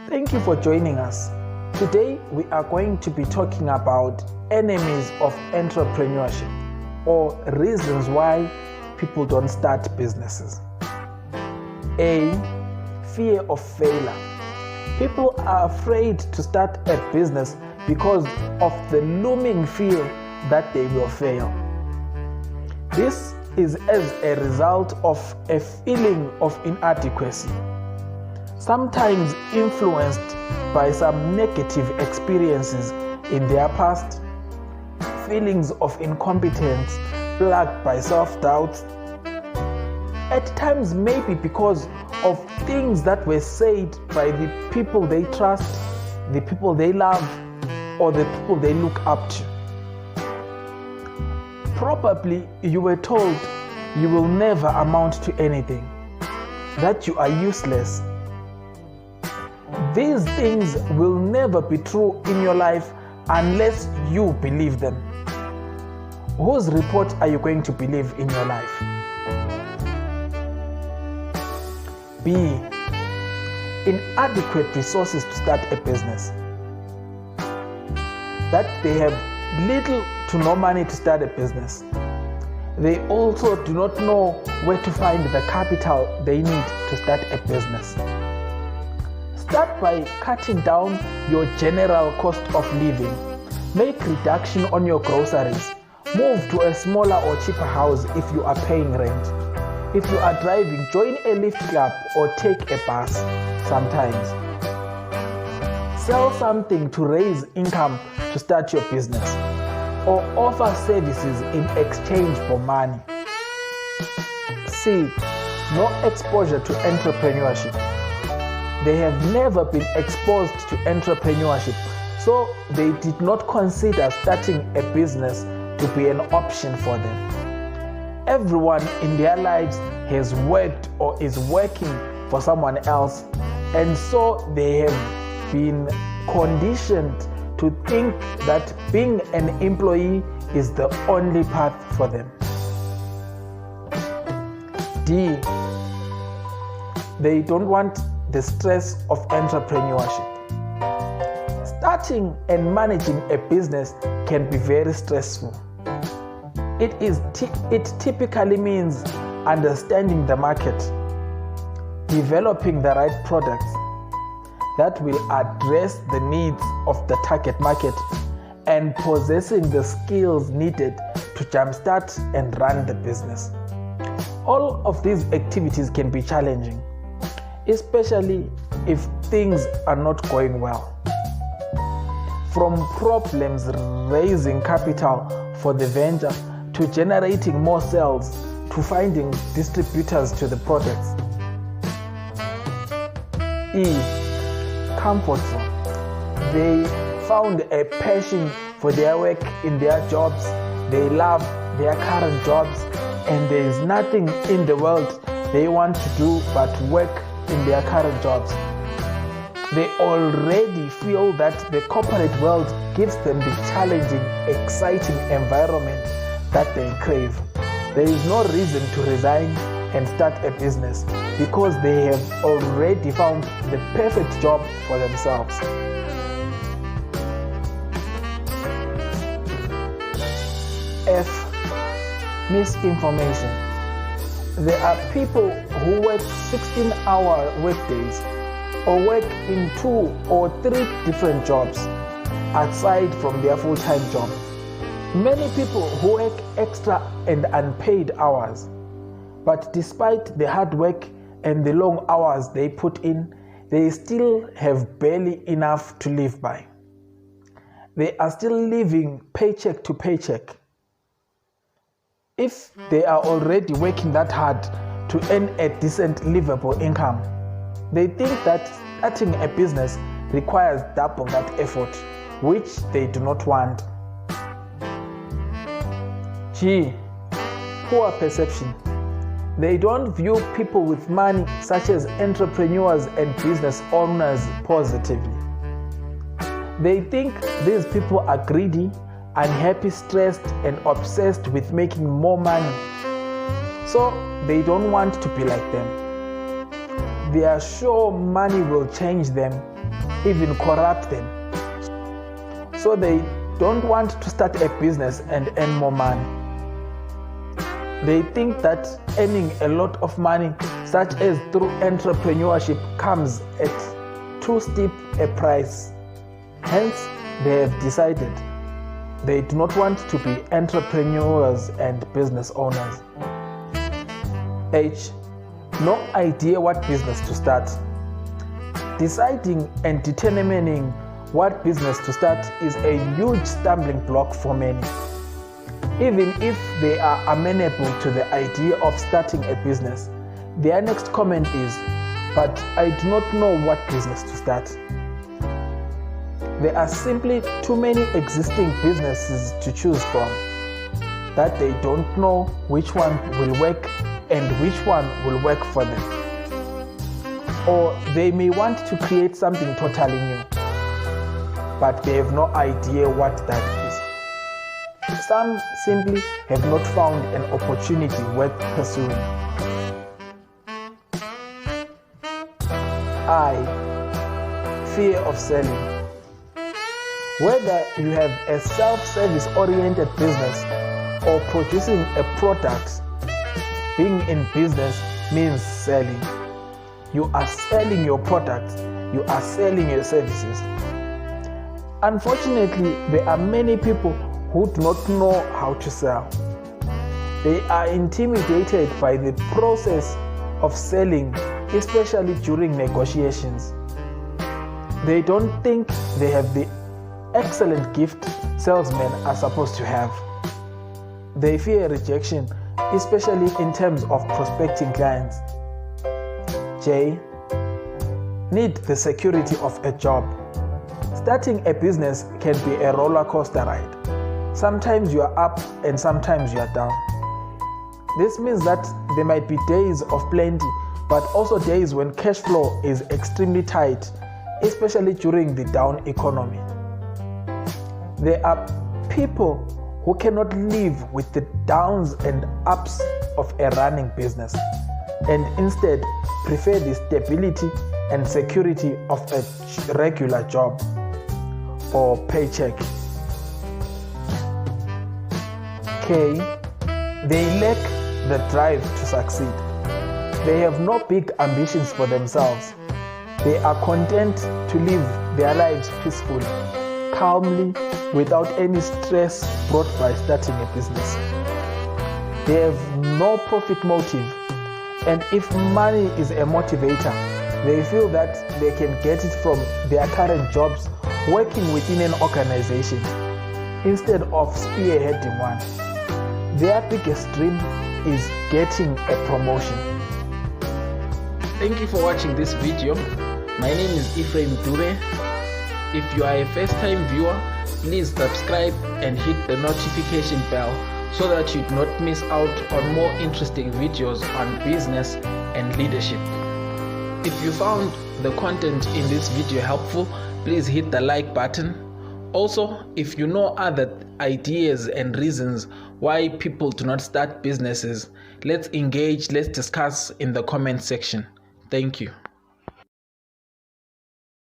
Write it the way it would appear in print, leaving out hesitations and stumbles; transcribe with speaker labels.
Speaker 1: Thank you for joining us. Today we are going to be talking about enemies of entrepreneurship, or reasons why people don't start businesses. A. Fear of failure. People are afraid to start a business because of the looming fear that they will fail. This is as a result of a feeling of inadequacy, sometimes influenced by some negative experiences in their past, feelings of incompetence plagued by self-doubt, at times maybe because of things that were said by the people they trust, the people they love, or the people they look up to. Probably you were told you will never amount to anything, that you are useless. These things will never be true in your life unless you believe them. Whose report are you going to believe in your life? B. Inadequate resources to start a business. That they have little to no money to start a business. They also do not know where to find the capital they need to start a business. Start by cutting down your general cost of living. Make reduction on your groceries. Move to a smaller or cheaper house if you are paying rent. If you are driving, join a lift club or take a bus sometimes. Sell something to raise income to start your business, or offer services in exchange for money. C. No exposure to entrepreneurship. They have never been exposed to entrepreneurship, so they did not consider starting a business to be an option for them. Everyone in their lives has worked or is working for someone else, and so they have been conditioned to think that being an employee is the only path for them. D. They don't want the stress of entrepreneurship. Starting and managing a business can be very stressful. It typically means understanding the market, developing the right products that will address the needs of the target market, and possessing the skills needed to jumpstart and run the business. All of these activities can be challenging, especially if things are not going well. From problems raising capital for the venture, to generating more sales, to finding distributors to the products. E. Comfort zone. They found a passion for their work in their jobs. They love their current jobs, and there is nothing in the world they want to do but work in their current jobs. They already feel that the corporate world gives them the challenging, exciting environment that they crave. There is no reason to resign and start a business because they have already found the perfect job for themselves. F. Misinformation. There are people who work 16-hour workdays or work in 2 or 3 different jobs aside from their full-time job. Many people who work extra and unpaid hours, but despite the hard work and the long hours they put in, they still have barely enough to live by. They are still living paycheck to paycheck. If they are already working that hard to earn a decent, livable income, they think that starting a business requires double that effort, which they do not want. G. Poor perception. They don't view people with money, such as entrepreneurs and business owners, positively. They think these people are greedy, unhappy, stressed, and obsessed with making more money. So they don't want to be like them. they are sure money will change them, even corrupt them. So they don't want to start a business and earn more money. They think that earning a lot of money, such as through entrepreneurship, comes at too steep a price. Hence, they have decided they do not want to be entrepreneurs and business owners. H. No idea what business to start. Deciding and determining what business to start is a huge stumbling block for many. Even if they are amenable to the idea of starting a business, their next comment is, "But I do not know what business to start." There are simply too many existing businesses to choose from that they don't know which one will work and which one will work for them. Or they may want to create something totally new, but they have no idea what that is. Some simply have not found an opportunity worth pursuing. I. Fear of selling. Whether you have a self-service oriented business or producing a product, being in business means selling. You are selling your products, you are selling your services. Unfortunately, there are many people who do not know how to sell. They are intimidated by the process of selling, especially during negotiations. They don't think they have the excellent gift salesmen are supposed to have. They fear rejection, especially in terms of prospecting clients. J. Need the security of a job. Starting a business can be a roller coaster ride. Sometimes you are up and sometimes you are down. This means that there might be days of plenty, but also days when cash flow is extremely tight, especially during the down economy. There are people who cannot live with the downs and ups of a running business and instead prefer the stability and security of a regular job or paycheck. K. They lack the drive to succeed. They have no big ambitions for themselves. They are content to live their lives peacefully, calmly, without any stress brought by starting a business. They have no profit motive, and if money is a motivator, they feel that they can get it from their current jobs working within an organization instead of spearheading one. Their biggest dream is getting a promotion. Thank you for watching this video. My name is Ephraim Dure. If you are a first-time viewer, please subscribe and hit the notification bell so that you do not miss out on more interesting videos on business and leadership. If you found the content in this video helpful, please hit the like button. Also, if you know other ideas and reasons why people do not start businesses, let's engage, let's discuss in the comment section. Thank you.